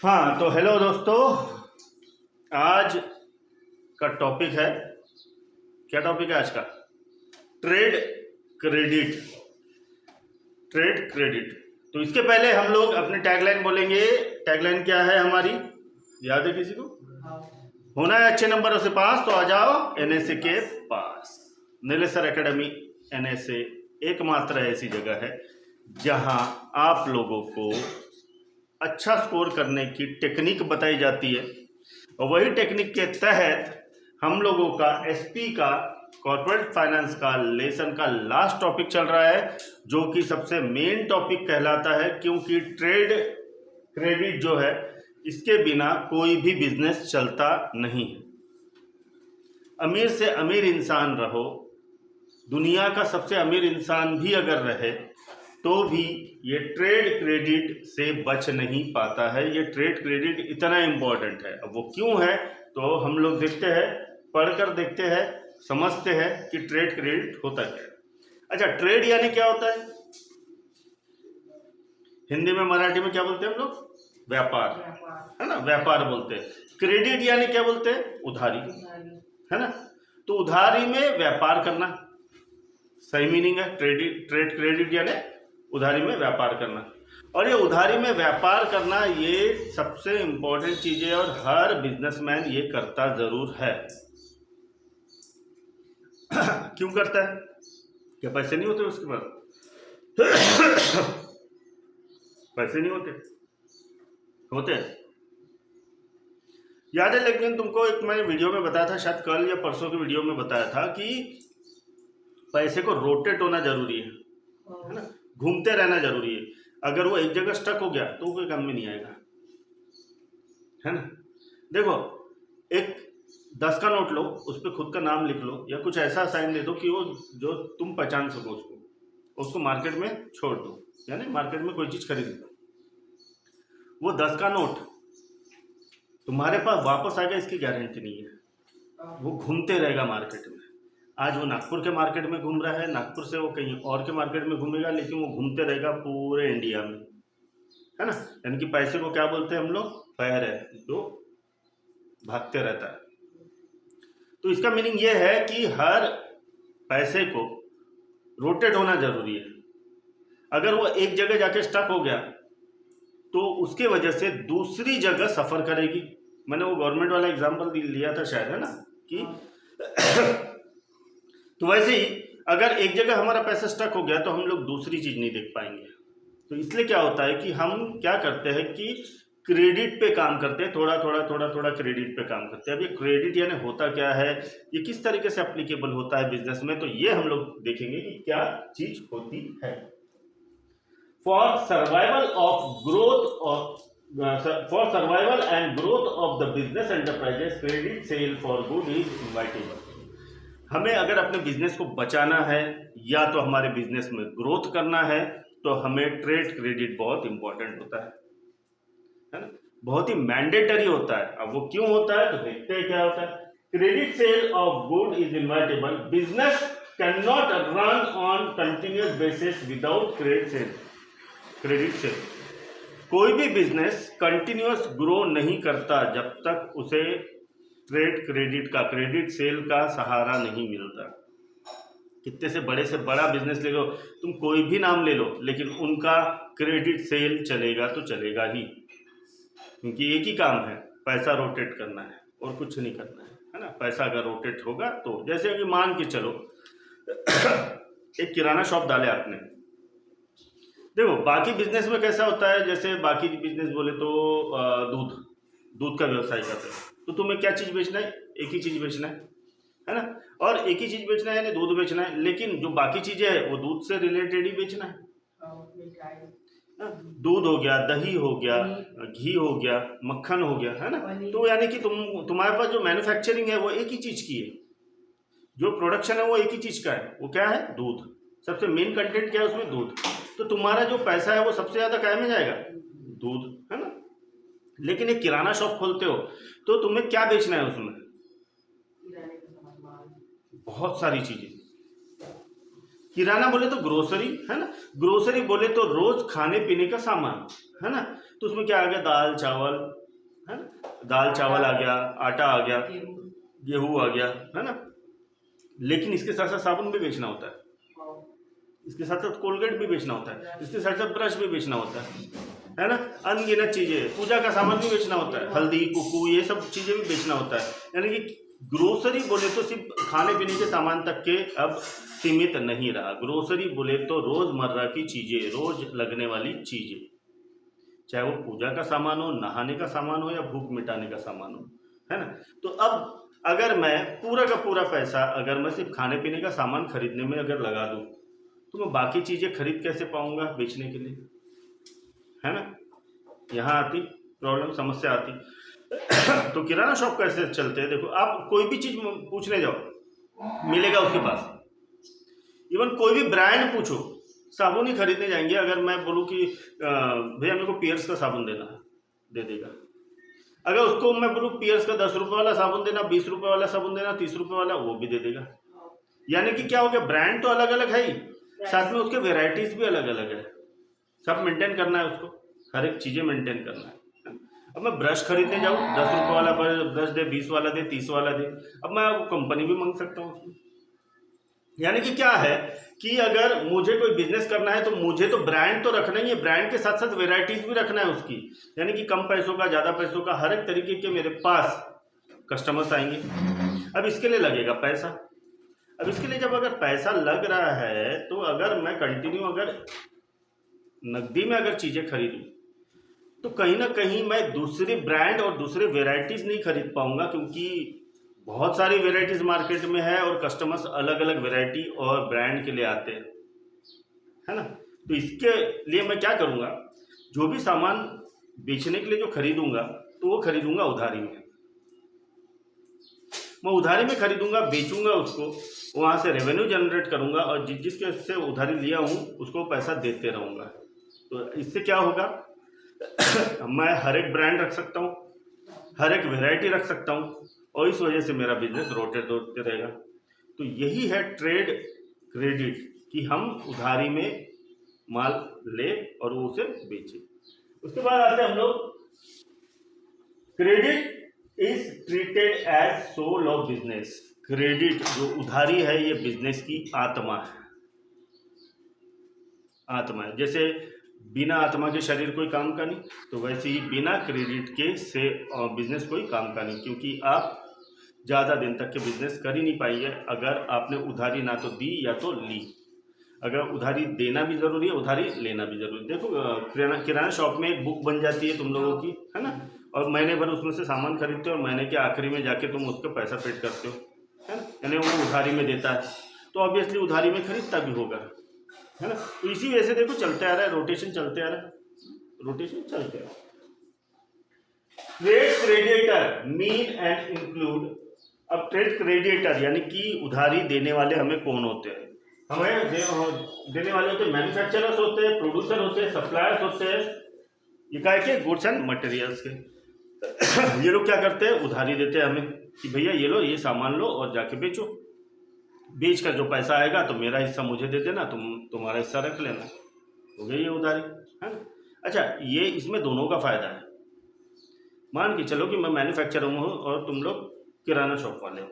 हाँ तो हेलो दोस्तों, आज का टॉपिक है, क्या टॉपिक है आज का? Trade credit. Trade credit. तो इसके पहले हम लोग अपनी टैगलाइन बोलेंगे। टैगलाइन क्या है हमारी, याद है किसी को? होना है अच्छे नंबरों से पास तो आ जाओ एनएसए के पास। नीलेसर एकेडमी एनएसए एकमात्र ऐसी जगह है जहां आप लोगों को अच्छा स्कोर करने की टेक्निक बताई जाती है और वही टेक्निक के तहत हम लोगों का एसपी का कॉर्पोरेट फाइनेंस का लेसन का लास्ट टॉपिक चल रहा है, जो कि सबसे मेन टॉपिक कहलाता है, क्योंकि ट्रेड क्रेडिट जो है इसके बिना कोई भी बिजनेस चलता नहीं है। अमीर से अमीर इंसान रहो, दुनिया का सबसे अमीर इंसान भी अगर रहे तो भी ये ट्रेड क्रेडिट से बच नहीं पाता है। ये ट्रेड क्रेडिट इतना इम्पोर्टेंट है। अब वो क्यों है तो हम लोग देखते हैं, पढ़कर देखते हैं, समझते हैं कि ट्रेड क्रेडिट होता क्या है। अच्छा, ट्रेड यानी क्या होता है? हिंदी में मराठी में क्या बोलते हैं हम लोग? व्यापार, है ना, व्यापार बोलते हैं। क्रेडिट यानी क्या बोलते हैं? उधारी, है ना। तो उधारी में व्यापार करना सही मीनिंग है। ट्रेड क्रेडिट यानी उधारी में व्यापार करना। और ये उधारी में व्यापार करना ये सबसे इंपॉर्टेंट चीज है और हर बिजनेसमैन ये करता जरूर है। क्यों करता है? क्या पैसे नहीं होते उसके पास? पैसे नहीं होते? होते हैं, याद है। लेकिन तुमको एक मैंने वीडियो में बताया था, शायद कल या परसों की वीडियो में बताया था कि पैसे को रोटेट होना जरूरी है ना, घूमते रहना जरूरी है। अगर वो एक जगह स्टक हो गया तो कोई काम में नहीं आएगा, है ना। देखो, एक 10 का नोट लो, उस पर खुद का नाम लिख लो या कुछ ऐसा साइन दे दो कि वो जो तुम पहचान सको उसको मार्केट में छोड़ दो, यानी मार्केट में कोई चीज खरीद लो। वो 10 का नोट तुम्हारे पास वापस आएगा इसकी गारंटी नहीं है। वो घूमते रहेगा मार्केट में। आज वो नागपुर के मार्केट में घूम रहा है, नागपुर से वो कहीं और के मार्केट में घूमेगा, लेकिन वो घूमते रहेगा पूरे इंडिया में, है ना। यानी कि पैसे को क्या बोलते हैं हम लोग? पैर है जो भागते रहता है। तो इसका मीनिंग ये है कि हर पैसे को रोटेट होना जरूरी है। अगर वो एक जगह जाके स्टक हो गया तो उसके वजह से दूसरी जगह सफर करेगी। मैंने वो गवर्नमेंट वाला एग्जाम्पल लिया था शायद, है ना, कि तो वैसे ही अगर एक जगह हमारा पैसा स्टक हो गया तो हम लोग दूसरी चीज नहीं देख पाएंगे। तो इसलिए क्या होता है कि हम क्या करते हैं कि क्रेडिट पे काम करते हैं, थोड़ा थोड़ा क्रेडिट पे काम करते हैं। अब ये क्रेडिट यानी होता क्या है, ये किस तरीके से एप्लीकेबल होता है बिजनेस में, तो ये हम लोग देखेंगे कि क्या चीज होती है। For survival and growth of the business enterprises, credit sale for good is inevitable. हमें अगर अपने बिजनेस को बचाना है या तो हमारे बिजनेस में ग्रोथ करना है तो हमें ट्रेड क्रेडिट बहुत इंपॉर्टेंट होता है ना, बहुत ही मैंडेटरी होता है। अब वो क्यों होता है तो देखते हैं क्या होता है। Credit sale of good is inevitable. Business can not run on continuous basis without credit sale. कोई भी बिजनेस कंटिन्यूअस ग्रो नहीं करता जब तक उसे ट्रेड क्रेडिट का, क्रेडिट सेल का सहारा नहीं मिलता। कितने से बड़ा बिजनेस ले लो तुम, कोई भी नाम ले लो, लेकिन उनका क्रेडिट सेल चलेगा तो चलेगा ही, क्योंकि एक ही काम है, पैसा रोटेट करना है और कुछ नहीं करना है ना। पैसा अगर रोटेट होगा तो, जैसे कि मान के चलो एक किराना शॉप डाले आपने। देखो बाकी बिजनेस में कैसा होता है, जैसे बाकी बिजनेस बोले तो दूध का व्यवसाय करते हैं तो तुम्हें क्या चीज बेचना है? एक ही चीज बेचना है ना। और एक ही चीज बेचना है यानी दूध बेचना है, लेकिन जो बाकी चीजें है वो दूध से रिलेटेड ही बेचना है। दूध हो गया, दही हो गया, घी हो गया, मक्खन हो गया, है ना। तो यानी कि तुम्हारे पास जो मैन्युफैक्चरिंग है वो एक ही चीज की है, जो प्रोडक्शन है वो एक ही चीज का है। वो क्या है? दूध। सबसे मेन कंटेंट क्या है उसमें? दूध। तो तुम्हारा जो पैसा है वो सबसे ज्यादा काय में जाएगा? दूध, है ना। लेकिन एक किराना शॉप खोलते हो तो तुम्हें क्या बेचना है उसमें? बहुत सारी चीजें। किराना बोले तो ग्रोसरी, है ना। ग्रोसरी बोले तो रोज खाने पीने का सामान, है ना। तो तो उसमें क्या आ गया, दाल चावल, है ना, दाल चावल आ गया, आटा आ गया, गेहूँ आ गया, है ना। लेकिन इसके साथ साथ साबुन भी बेचना होता है, इसके साथ साथ कोलगेट भी बेचना होता है, इसके साथ साथ ब्रश भी बेचना होता है ना। अनगिनत चीजें, पूजा का सामान भी बेचना होता है, हल्दी कुकू ये सब चीजें भी बेचना होता है। यानी कि ग्रोसरी बोले तो सिर्फ खाने पीने के सामान तक के अब सीमित नहीं रहा। ग्रोसरी बोले तो रोजमर्रा की चीजें, रोज लगने वाली चीजें, चाहे वो पूजा का सामान हो, नहाने का सामान हो, या भूख मिटाने का सामान हो, है ना। तो अब अगर मैं पूरा का पूरा पैसा अगर मैं सिर्फ खाने पीने का सामान खरीदने में अगर लगा दूं, तो मैं बाकी चीजें खरीद कैसे पाऊंगा बेचने के लिए, है ना। यहाँ आती प्रॉब्लम, समस्या आती। तो किराना शॉप कैसे चलते हैं, देखो आप कोई भी चीज पूछने जाओ मिलेगा उसके पास। इवन कोई भी ब्रांड पूछो, साबुन ही खरीदने जाएंगे, अगर मैं बोलूँ कि भैया मेरे को पियर्स का साबुन देना है, दे देगा। अगर उसको मैं बोलूँ पियर्स का 10 रुपये वाला साबुन देना, 20 रुपये वाला साबुन देना, 30 रुपये वाला, वो भी दे देगा। यानी कि क्या हो गया, ब्रांड तो अलग अलग है ही, साथ में उसके वेराइटीज भी अलग अलग है। सब मेंटेन करना है उसको, हर एक चीजें मेंटेन करना है। अब मैं ब्रश खरीदने जाऊँ, 10 रुपये वाला ब्रश दे, 20 वाला दे, 30 वाला दे, अब मैं कंपनी भी मांग सकता हूँ उसमें। यानी कि क्या है कि अगर मुझे कोई बिजनेस करना है तो मुझे तो ब्रांड तो रखना ही है, ब्रांड के साथ साथ वेराइटीज भी रखना है उसकी। यानी कि कम पैसों का, ज्यादा पैसों का, हर एक तरीके के मेरे पास कस्टमर्स आएंगे। अब इसके लिए लगेगा पैसा। अब इसके लिए जब अगर पैसा लग रहा है, तो अगर मैं कंटिन्यू अगर नकदी में अगर चीजें खरीदूं, तो कहीं ना कहीं मैं दूसरे ब्रांड और दूसरे वेराइटीज नहीं खरीद पाऊंगा, क्योंकि बहुत सारी वेराइटीज मार्केट में है और कस्टमर्स अलग अलग वेराइटी और ब्रांड के लिए आते हैं, है ना। तो इसके लिए मैं क्या करूंगा, जो भी सामान बेचने के लिए जो खरीदूंगा, तो वो खरीदूंगा उधारी में। मैं उधारी में खरीदूंगा, बेचूंगा उसको, वहां से रेवेन्यू जनरेट करूंगा, और जिसके से उधारी लिया हूं उसको पैसा देते रहूंगा। तो इससे क्या होगा, मैं हर एक ब्रांड रख सकता हूँ, हर एक वेराइटी रख सकता हूँ, और इस वजह से मेरा बिजनेस रोटेट होते रहेगा। तो यही है ट्रेड क्रेडिट, कि हम उधारी में माल ले और वो उसे बेचे। उसके बाद आते हैं हम लोग, credit is treated as soul of business. Credit जो उधारी है, ये बिजनेस की आत्मा है। आत्मा है, जैसे बिना आत्मा के शरीर कोई काम का नहीं, तो वैसे ही बिना क्रेडिट के से बिजनेस कोई काम का नहीं, क्योंकि आप ज़्यादा दिन तक के बिजनेस कर ही नहीं पाएंगे अगर आपने उधारी ना तो दी या तो ली। अगर उधारी देना भी ज़रूरी है, उधारी लेना भी ज़रूरी है। देखो किराना शॉप में एक बुक बन जाती है तुम लोगों की, है ना, और महीने भर उसमें से सामान खरीदते हो और महीने के आखिरी में जाके तुम उसका पैसा पेड करते हो, है ना, यानी वो उधारी में देता है, तो ऑब्वियसली उधारी में खरीदता भी होगा, है ना। तो इसी वजह से देखो चलते आ रहा है, रोटेशन चलते आ रहा है, रोटेशन चलते आ रहा है। Trade creditor mean and include. अब ट्रेड क्रेडिटर यानी कि उधारी देने वाले हमें कौन होते हैं, हमें देने वाले होते हैं मैन्युफैक्चरर्स होते हैं, प्रोड्यूसर होते हैं, सप्लायर्स होते हैं, ये क्या है, गुड्स एंड मटेरियल्स के। ये लोग क्या करते हैं, उधारी देते हैं हमें कि भैया ये लो, ये सामान लो और जाके बेचो, बेच कर जो पैसा आएगा तो मेरा हिस्सा मुझे दे देना, तुम्हारा हिस्सा रख लेना, हो गई ये उधारी, है ना। अच्छा, ये इसमें दोनों का फायदा है। मान के चलो कि मैं मैन्युफैक्चरर हूँ और तुम लोग किराना शॉप वाले हो,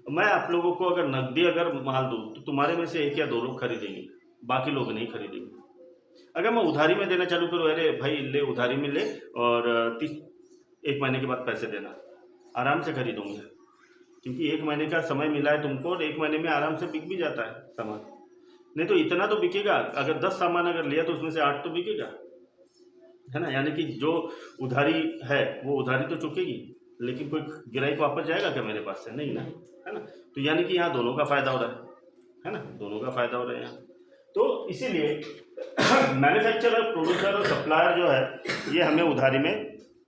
मैं आप लोगों को अगर नकदी अगर माल दूँ तो तुम्हारे में से 1 या 2 लोग खरीदेंगे, बाकी लोग नहीं खरीदेंगे। अगर मैं उधारी में देना चालू करूँ, अरे भाई ले उधारी में ले और 1 महीने के बाद पैसे देना, आराम से खरीदूंगा, क्योंकि 1 महीने का समय मिला है तुमको और 1 महीने में आराम से बिक भी जाता है सामान। नहीं तो इतना तो बिकेगा, अगर 10 सामान अगर लिया तो उसमें से 8 तो बिकेगा, है ना। यानी कि जो उधारी है वो उधारी तो चुकेगी, लेकिन कोई गिराई वापस जाएगा क्या मेरे पास से, नहीं ना, है ना। तो यानी कि यहाँ दोनों का फायदा हो रहा है ना, दोनों का फायदा हो रहा है यहाँ। तो इसीलिए मैन्युफैक्चरर, प्रोड्यूसर और सप्लायर जो है ये हमें उधारी में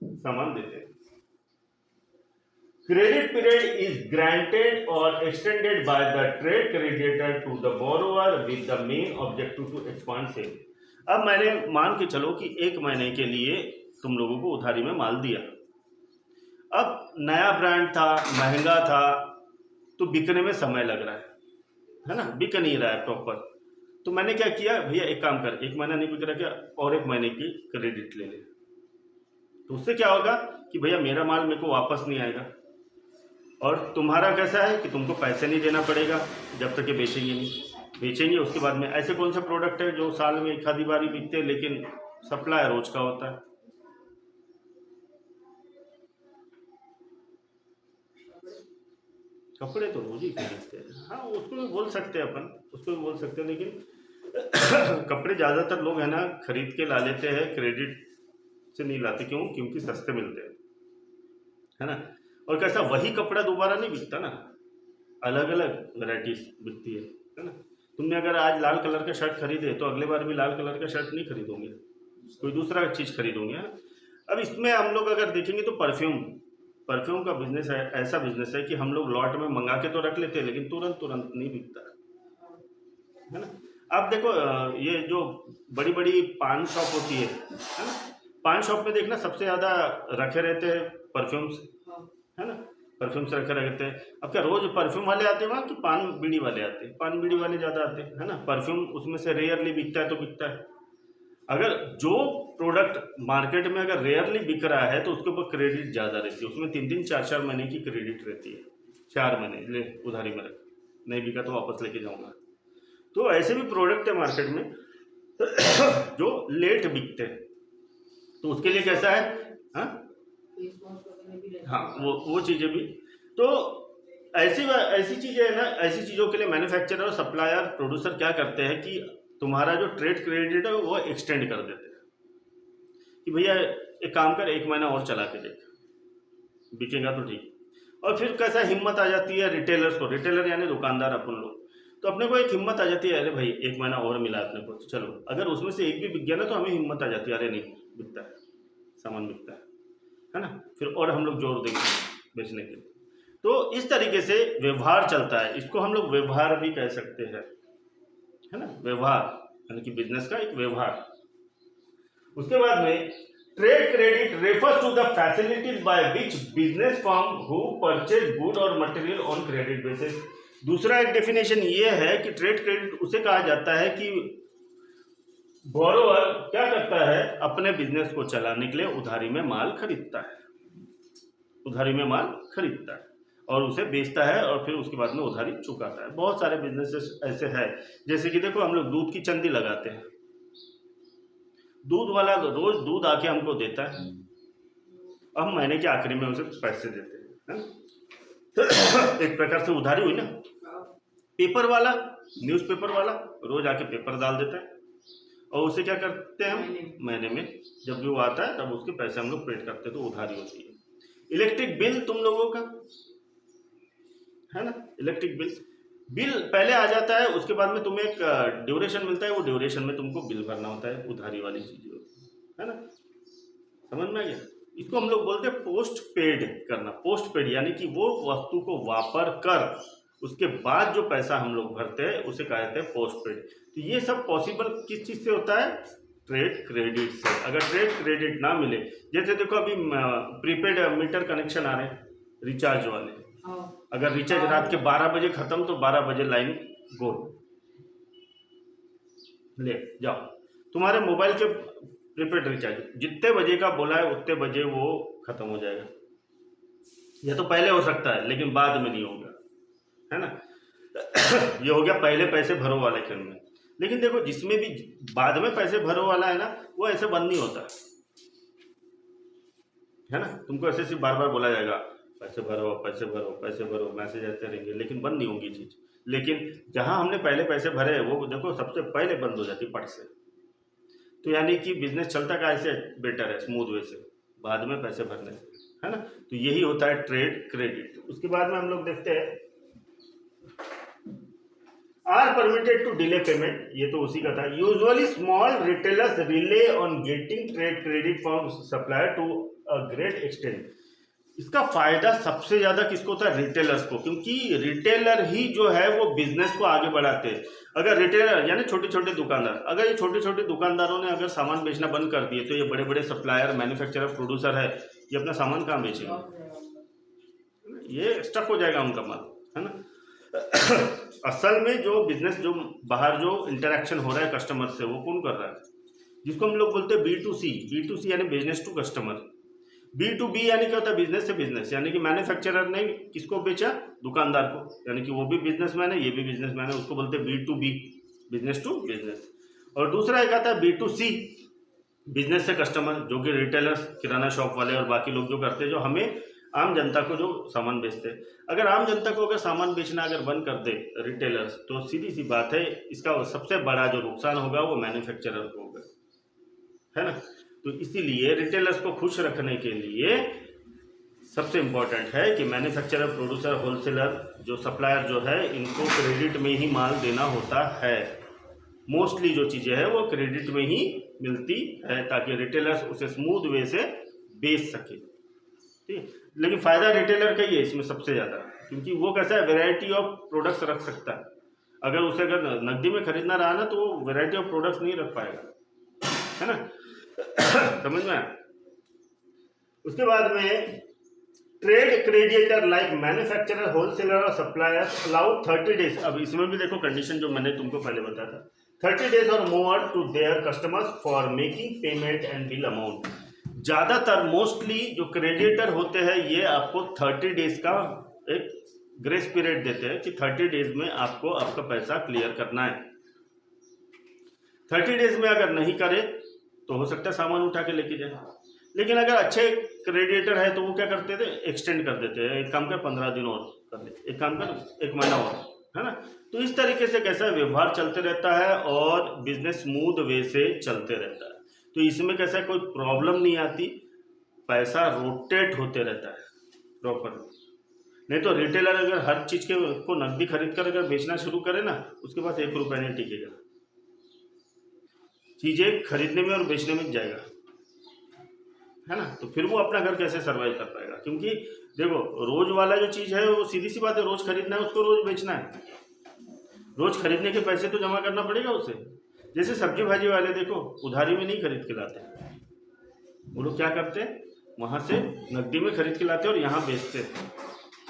सामान देते हैं। Credit period is granted or extended by the trade creditor to the borrower with the main objective to expand sale। अब मैंने मान के चलो कि 1 महीने के लिए तुम लोगों को उधारी में माल दिया, अब नया ब्रांड था, महंगा था, तो बिकने में समय लग रहा है ना, बिक नहीं रहा है प्रॉपर। तो मैंने क्या किया, भैया एक काम कर, 1 महीना नहीं बिक रहा क्या, और 1 महीने की क्रेडिट ले ले, तो उससे क्या होगा कि भैया मेरा माल मेरे को वापस नहीं आएगा, और तुम्हारा कैसा है कि तुमको पैसे नहीं देना पड़ेगा जब तक ये बेचेंगे नहीं। बेचेंगे उसके बाद में। ऐसे कौन सा प्रोडक्ट है जो साल में एक आधी बारी बिकते हैं लेकिन सप्लाई रोज का होता है? कपड़े तो रोज ही खरीदते हैं। हाँ, उसको भी बोल सकते हैं अपन, उसको भी बोल सकते हैं, लेकिन कपड़े ज़्यादातर लोग है ना खरीद के ला लेते हैं, क्रेडिट से नहीं लाते। क्यों? क्योंकि सस्ते मिलते हैं, है ना। और कैसा वही कपड़ा दोबारा नहीं बिकता ना, अलग अलग वैरायटीज बिकती है ना। तुमने अगर आज लाल कलर का शर्ट खरीदे तो अगले बार भी लाल कलर का शर्ट नहीं खरीदोगे, कोई दूसरा चीज़ खरीदोगे, है ना। अब इसमें हम लोग अगर देखेंगे तो परफ्यूम का बिजनेस है, ऐसा बिजनेस है कि हम लोग लॉट में मंगा के तो रख लेते हैं लेकिन तुरंत तुरंत नहीं बिकता है ना। आप देखो ये जो बड़ी बड़ी पान शॉप होती है ना, पान शॉप में देखना सबसे ज़्यादा रखे रहते हैं परफ्यूम्स, है ना। परफ्यूम्स रखे रहते हैं। अब क्या रोज परफ्यूम वाले आते हैं वहाँ कि पान बीड़ी वाले आते हैं? पान बीड़ी वाले ज़्यादा आते हैं, है ना। परफ्यूम उसमें से रेयरली बिकता है तो बिकता है। अगर जो प्रोडक्ट मार्केट में अगर रेयरली बिक रहा है तो उसके ऊपर क्रेडिट ज़्यादा रहती है, उसमें 3-3 4-4 महीने की क्रेडिट रहती है। 4 महीने ले उधारी में रख, नहीं बिका तो वापस लेके जाऊंगा। तो ऐसे भी प्रोडक्ट है मार्केट में जो लेट बिकते हैं, तो उसके लिए कैसा है, हाँ वो चीज़ें भी। तो ऐसी चीज़ें है ना, ऐसी चीज़ों के लिए मैन्युफैक्चरर, सप्लायर, प्रोड्यूसर क्या करते हैं कि तुम्हारा जो ट्रेड क्रेडिट है वो एक्सटेंड कर देते हैं कि भैया एक काम कर, 1 महीना और चला के देख, बिकेगा तो ठीक। और फिर कैसा हिम्मत आ जाती है रिटेलर्स को, रिटेलर यानी दुकानदार अपन लोग, तो अपने को एक हिम्मत आ जाती है, अरे भाई 1 महीना और मिला अपने को, तो चलो अगर उसमें से एक भी बिक गया ना तो हमें हिम्मत आ जाती है, अरे नहीं बिकता है, सामान बिकता है ना। फिर और हम लोग जोर देंगे बेचने के लिए। तो इस तरीके से व्यवहार चलता है, इसको हम लोग व्यवहार भी कह सकते हैं, है ना। व्यवहार यानी कि बिजनेस का एक व्यवहार। उसके बाद में trade credit refers to the facilities by which business firm who purchase good और मटेरियल ऑन क्रेडिट बेसिस। दूसरा एक डेफिनेशन ये है कि ट्रेड क्रेडिट उसे कहा जाता है कि बोरोवर क्या करता है, अपने बिजनेस को चलाने के लिए उधारी में माल खरीदता है, उधारी में माल खरीदता है और उसे बेचता है और फिर उसके बाद में उधारी चुकाता है। बहुत सारे बिजनेसेस ऐसे हैं, जैसे कि देखो हम लोग दूध की चंदी लगाते हैं, दूध वाला रोज दूध आके हमको देता है, हम महीने के आखिरी में उसे पैसे देते हैं, है ना। एक प्रकार से उधारी हुई ना। पेपर वाला, न्यूज़पेपर वाला रोज आके पेपर डाल देता है और उसे क्या करते हैं हम, महीने में जब भी वो आता है तब उसके पैसे हम लोग पेड करते हैं, तो उधारी होती है। इलेक्ट्रिक बिल तुम लोगों का है ना, इलेक्ट्रिक बिल पहले आ जाता है, उसके बाद में तुम्हें एक ड्यूरेशन मिलता है, वो ड्यूरेशन में तुमको बिल भरना होता है, उधारी वाली चीज़ होती है ना। समझ में आ गया? इसको हम लोग बोलते हैं पोस्ट पेड करना। पोस्ट पेड यानी कि वो वस्तु को वापर कर उसके बाद जो पैसा हम लोग भरते हैं उसे कहते हैं पोस्ट पेड। तो ये सब पॉसिबल किस चीज़ से होता है, ट्रेड क्रेडिट से। अगर ट्रेड क्रेडिट ना मिले, जैसे देखो अभी प्रीपेड मीटर कनेक्शन आ रहे हैं रिचार्ज वाले, अगर रिचार्ज रात के 12 बजे खत्म तो 12 बजे लाइन गोल, ले जाओ तुम्हारे मोबाइल के प्रीपेड रिचार्ज जितने बजे का बोला है उतने बजे वो खत्म हो जाएगा। यह तो पहले हो सकता है लेकिन बाद में नहीं होगा, है ना। ये हो गया पहले पैसे भरो वाले खेल में। लेकिन देखो जिसमें भी बाद में पैसे भरो वाला है ना, वो ऐसे बंद नहीं होता है ना। तुमको ऐसे सिर्फ बार बार बोला जाएगा पैसे भरो पैसे भरो पैसे भरो, मैसेज आते रहेंगे लेकिन बंद नहीं होगी चीज़। लेकिन जहां हमने पहले पैसे भरे वो देखो सबसे पहले बंद हो जाती पट से। तो यानी कि बिजनेस चलता कैसे बेटर है, स्मूथ वे से, बाद में पैसे भरने से, है ना। तो यही होता है ट्रेड क्रेडिट। उसके बाद में हम लोग देखते हैं are permitted to delay payment, ये तो उसी का था। Usually small retailers rely on getting trade credit from supplier to a great extent. इसका फायदा सबसे ज्यादा किसको होता है, रिटेलर्स को, क्योंकि रिटेलर ही जो है वो बिजनेस को आगे बढ़ाते हैं। अगर रिटेलर यानी छोटे छोटे दुकानदार, अगर ये छोटे छोटे दुकानदारों ने अगर सामान बेचना बंद कर दिए तो ये बड़े बड़े सप्लायर, मैन्युफैक्चरर, प्रोड्यूसर है, ये अपना सामान कहाँ बेचेंगे, ये स्टक हो जाएगा उनका माल, है ना। असल में जो बिजनेस, जो बाहर जो इंटरेक्शन हो रहा है कस्टमर से, वो कौन कर रहा है, जिसको हम लोग बोलते हैं B2C यानी बिजनेस टू कस्टमर। B2B यानी क्या होता है, बिजनेस से बिजनेस, यानी कि मैन्युफैक्चरर ने किसको बेचा, दुकानदार को, यानी कि वो भी बिजनेसमैन है, ये भी बिजनेसमैन है, उसको बोलते हैं B2B, बिजनेस टू बिजनेस। और दूसरा एक आता है B2C, बिजनेस से कस्टमर, जो कि रिटेलर्स, किराना शॉप वाले और बाकी लोग जो करते हैं, जो हमें आम जनता को जो सामान बेचते हैं। अगर आम जनता को अगर सामान बेचना अगर बंद कर दे रिटेलर्स, तो सीधी सी बात है, इसका सबसे बड़ा जो नुकसान होगा वो मैन्युफैक्चरर को होगा, है ना। तो इसीलिए रिटेलर्स को खुश रखने के लिए सबसे इम्पोर्टेंट है कि मैन्युफैक्चरर, प्रोड्यूसर, होलसेलर, जो सप्लायर जो है, इनको क्रेडिट में ही माल देना होता है। मोस्टली जो चीज़ें हैं वो क्रेडिट में ही मिलती है, ताकि रिटेलर्स उसे स्मूथ वे से बेच सके, ठीक। लेकिन फ़ायदा रिटेलर का ही है इसमें सबसे ज़्यादा, क्योंकि वो कैसा है, वैरायटी ऑफ प्रोडक्ट्स रख सकता है। अगर उसे अगर नकदी में खरीदना रहा ना, तो वो वैरायटी ऑफ प्रोडक्ट्स नहीं रख पाएगा, है ना। समझ में आया। उसके बाद में trade creditor like manufacturer, wholesaler और सप्लायर्स अलाउ 30 डेज। अब इसमें भी देखो कंडीशन जो मैंने तुमको पहले बताया था, 30 डेज और more to their customers for making payment and bill amount. ज़्यादातर मोस्टली जो क्रेडिटर होते हैं ये आपको 30 डेज का एक ग्रेस पीरियड देते हैं कि 30 डेज में आपको आपका पैसा क्लियर करना है। 30 डेज में अगर नहीं करे तो हो सकता है सामान उठा के लेके जाए। लेकिन अगर अच्छे क्रेडिटर है तो वो क्या करते थे, एक्सटेंड कर देते हैं, एक काम कर 15 दिन और कर ले, एक काम कर 1 महीना और, है ना। तो इस तरीके से कैसा व्यवहार चलते रहता है और बिजनेस स्मूथ वे से चलते रहता है। तो इसमें कैसा कोई प्रॉब्लम नहीं आती, पैसा रोटेट होते रहता है प्रॉपर। नहीं तो रिटेलर अगर हर चीज़ के को नकदी खरीद कर अगर बेचना शुरू करे ना, उसके पास 1 रुपया नहीं टिकेगा, चीज़ें खरीदने में और बेचने में जाएगा, है ना। तो फिर वो अपना घर कैसे सर्वाइव कर पाएगा, क्योंकि देखो रोज वाला जो चीज़ है वो सीधी सी बात है, रोज खरीदना है उसको, रोज बेचना है, रोज खरीदने के पैसे तो जमा करना पड़ेगा उसे। जैसे सब्जी भाजी वाले देखो उधारी में नहीं खरीद के लाते, वो लोग क्या करते हैं, वहाँ से नकदी में खरीद के लाते और यहाँ बेचते हैं,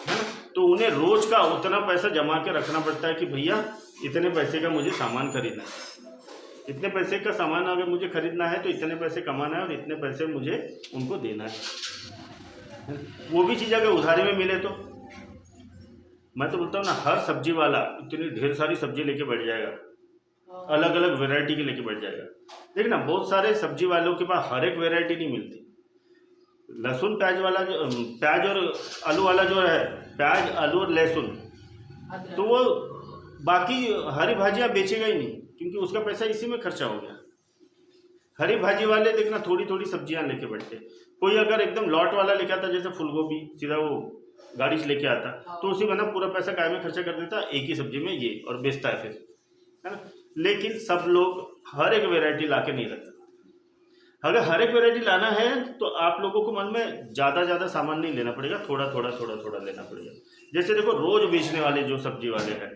है ना। तो उन्हें रोज का उतना पैसा जमा के रखना पड़ता है कि भैया इतने पैसे का मुझे सामान खरीदना है, इतने पैसे का सामान अगर मुझे खरीदना है तो इतने पैसे कमाना है और इतने पैसे मुझे उनको देना है। वो भी चीज़ अगर उधारी में मिले तो मैं तो बोलता हूँ ना, हर सब्जी वाला इतनी ढेर सारी सब्जी लेके बैठ जाएगा, अलग अलग वैरायटी के लेके बैठ जाएगा। लेकिन ना बहुत सारे सब्जी वालों के पास हर एक वैरायटी नहीं मिलती। लहसुन प्याज वाला जो प्याज और आलू वाला जो है, प्याज आलू और लहसुन, तो वो बाकी हरी भाजियाँ बेचेगा ही नहीं, क्योंकि उसका पैसा इसी में खर्चा हो गया। हरी भाजी वाले देखना थोड़ी थोड़ी सब्जियां लेके बैठते। कोई अगर एकदम लॉट वाला लेके आता, जैसे फूल गोभी सीधा वो गाड़ी से लेके आता, तो उसी में ना पूरा पैसा काय में खर्चा कर देता एक ही सब्जी में ये, और बेचता है फिर, है ना। लेकिन सब लोग हर एक वेराइटी ला के नहीं रखते। अगर हर एक वेराइटी लाना है तो आप लोगों को मन में ज़्यादा सामान नहीं लेना पड़ेगा, थोड़ा थोड़ा लेना पड़ेगा। जैसे देखो रोज बेचने वाले जो सब्जी वाले हैं,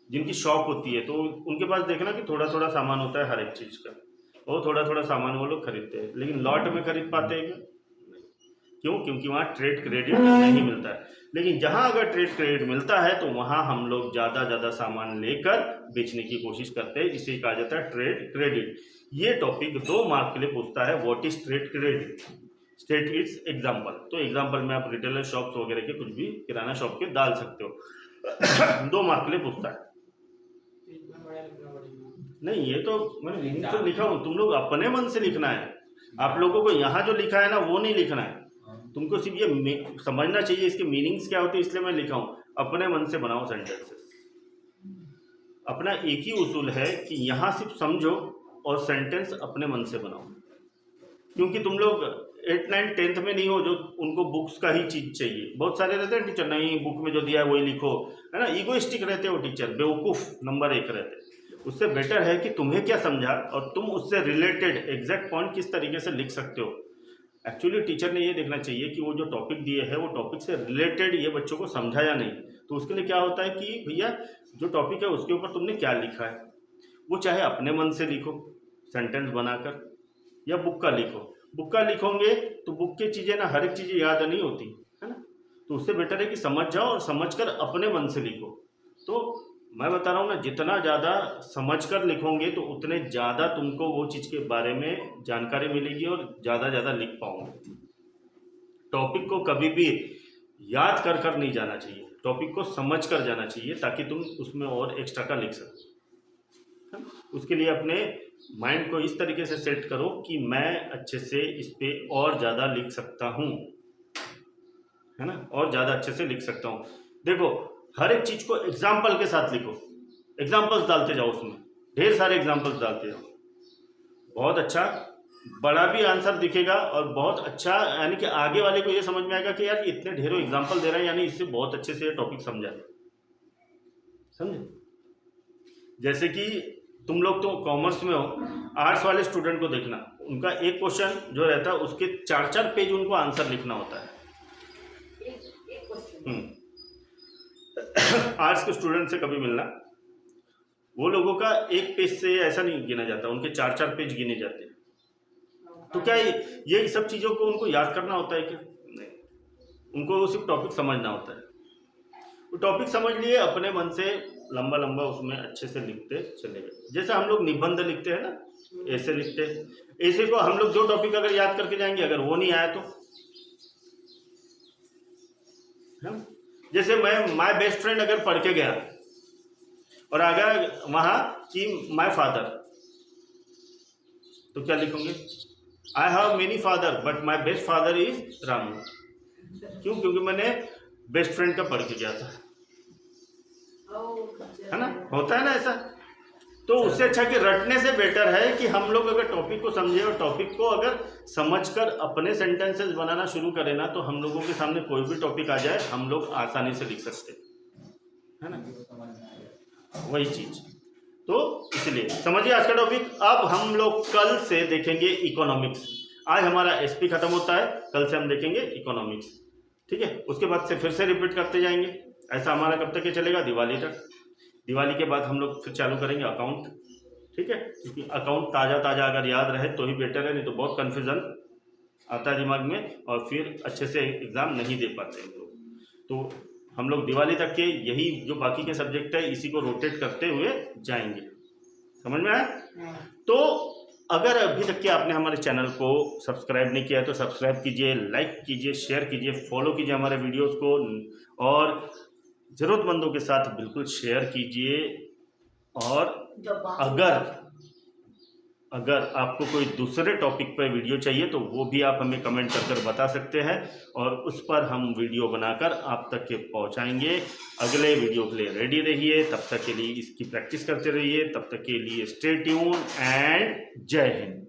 जिनकी शॉप होती है, तो उनके पास देखना कि थोड़ा सामान होता है हर एक चीज़ का, और थोड़ा सामान वो लोग खरीदते हैं। लेकिन लॉट में खरीद पाते हैं क्यों? क्योंकि वहाँ ट्रेड क्रेडिट नहीं मिलता है। लेकिन जहाँ अगर ट्रेड क्रेडिट मिलता है तो वहाँ हम लोग ज़्यादा सामान लेकर बेचने की कोशिश करते हैं, जिसे कहा जाता है ट्रेड क्रेडिट। ये टॉपिक 2 मार्क के लिए पूछता है, what is trade credit, state it's example. तो एग्जाम्पल में आप रिटेलर शॉप्स वगैरह के कुछ भी किराना शॉप के डाल सकते हो। 2 मार्क के लिए पूछता है। नहीं, ये तो मैंने मीनिंग तो लिखा हूँ, तुम लोग अपने मन से लिखना है। आप लोगों को यहाँ जो लिखा है ना वो नहीं लिखना है, तुमको सिर्फ ये समझना चाहिए इसके मीनिंग्स क्या होते हैं, इसलिए मैं लिखा हूँ अपने मन से बनाओ सेंटेंसेस। अपना एक ही उसूल है कि यहाँ सिर्फ समझो और सेंटेंस अपने मन से बनाओ, क्योंकि तुम लोग 8, 9, 10th में नहीं हो जो उनको बुक्स का ही चीज़ चाहिए। बहुत सारे रहते हैं टीचर, नहीं बुक में जो दिया है वही लिखो, है ना, ईगोइस्टिक रहते हो टीचर, बेवकूफ़ नंबर 1 रहते। उससे बेटर है कि तुम्हें क्या समझा और तुम उससे रिलेटेड एग्जैक्ट पॉइंट किस तरीके से लिख सकते हो। एक्चुअली टीचर ने ये देखना चाहिए कि वो जो टॉपिक दिए है वो टॉपिक से रिलेटेड ये बच्चों को समझा या नहीं। तो उसके लिए क्या होता है कि भैया जो टॉपिक है उसके ऊपर तुमने क्या लिखा है, वो चाहे अपने मन से लिखो सेंटेंस बनाकर, या बुक का लिखो। बुक का लिखोगे तो बुक की चीज़ें ना हर एक चीज़ें याद नहीं होती, है ना। तो उससे बेटर है कि समझ जाओ और समझकर अपने मन से लिखो। तो मैं बता रहा हूँ ना, जितना ज़्यादा समझकर लिखोगे तो उतने ज़्यादा तुमको वो चीज़ के बारे में जानकारी मिलेगी और ज़्यादा लिख पाओगे। टॉपिक को कभी भी याद कर कर नहीं जाना चाहिए, टॉपिक को समझ कर जाना चाहिए ताकि तुम उसमें और एक्स्ट्रा का लिख सको। उसके लिए अपने माइंड को इस तरीके से सेट करो कि मैं अच्छे से इस पे और ज़्यादा लिख सकता हूँ, है ना, और ज़्यादा अच्छे से लिख सकता हूँ। देखो हर एक चीज़ को एग्जाम्पल के साथ लिखो, एग्जाम्पल्स डालते जाओ, उसमें ढेर सारे एग्जाम्पल्स डालते जाओ, बहुत अच्छा बड़ा भी आंसर दिखेगा और बहुत अच्छा, यानी कि आगे वाले को ये समझ में आएगा कि यार ये इतने ढेरों एग्जाम्पल दे रहा है, यानी इससे बहुत अच्छे से ये टॉपिक समझा, समझे। जैसे कि तुम लोग तो कॉमर्स में हो, आर्ट्स वाले स्टूडेंट को देखना, उनका एक क्वेश्चन जो रहता है उसके 4-4 पेज उनको आंसर लिखना होता है। आर्ट्स के स्टूडेंट से कभी मिलना, वो लोगों का एक पेज से ऐसा नहीं गिना जाता, उनके 4-4 पेज गिने जाते हैं। तो क्या ये सब चीज़ों को उनको याद करना होता है क्या? नहीं, उनको सिर्फ टॉपिक समझना होता है। वो टॉपिक समझ लिए, अपने मन से लंबा लंबा उसमें अच्छे से लिखते चले गए। जैसे हम लोग निबंध लिखते हैं ना, ऐसे लिखते हैं। ऐसे को हम लोग जो टॉपिक अगर याद करके जाएंगे, अगर वो नहीं आया तो जैसे मैं माय बेस्ट फ्रेंड अगर पढ़ के गया और आ गया वहां कि माय फादर, तो क्या लिखूंगे? I have many father but my best father is Ramu. क्यों? क्योंकि मैंने बेस्ट फ्रेंड का पढ़ के गया था, है ना, होता है ना ऐसा। तो उससे अच्छा कि रटने से बेटर है कि हम लोग अगर टॉपिक को समझे और टॉपिक को अगर समझकर अपने सेंटेंसेस बनाना शुरू करें ना, तो हम लोगों के सामने कोई भी टॉपिक आ जाए हम लोग आसानी से लिख सकते हैं, है ना, वही चीज। तो इसलिए समझिए आज का टॉपिक। अब हम लोग कल से देखेंगे इकोनॉमिक्स। आज हमारा एसपी खत्म होता है, कल से हम देखेंगे इकोनॉमिक्स, ठीक है। उसके बाद से फिर से रिपीट करते जाएंगे। ऐसा हमारा कब तक ये चलेगा? दिवाली तक। दिवाली के बाद हम लोग फिर चालू करेंगे अकाउंट, ठीक है, क्योंकि अकाउंट ताज़ा ताज़ा अगर याद रहे तो ही बेटर है, नहीं तो बहुत कन्फ्यूज़न आता है दिमाग में और फिर अच्छे से एग्ज़ाम नहीं दे पाते हम लोग। तो हम लोग दिवाली तक के यही जो बाकी के सब्जेक्ट है इसी को रोटेट करते हुए जाएंगे। समझ में आया? तो अगर अभी तक के आपने हमारे चैनल को सब्सक्राइब नहीं किया है तो सब्सक्राइब कीजिए, लाइक कीजिए, शेयर कीजिए, फॉलो कीजिए हमारे वीडियोस को और ज़रूरतमंदों के साथ बिल्कुल शेयर कीजिए। और अगर आपको कोई दूसरे टॉपिक पर वीडियो चाहिए तो वो भी आप हमें कमेंट कर बता सकते हैं और उस पर हम वीडियो बनाकर आप तक के पहुंचाएंगे। अगले वीडियो के लिए रेडी रहिए, तब तक के लिए इसकी प्रैक्टिस करते रहिए, तब तक के लिए स्टे ट्यून एंड जय हिंद।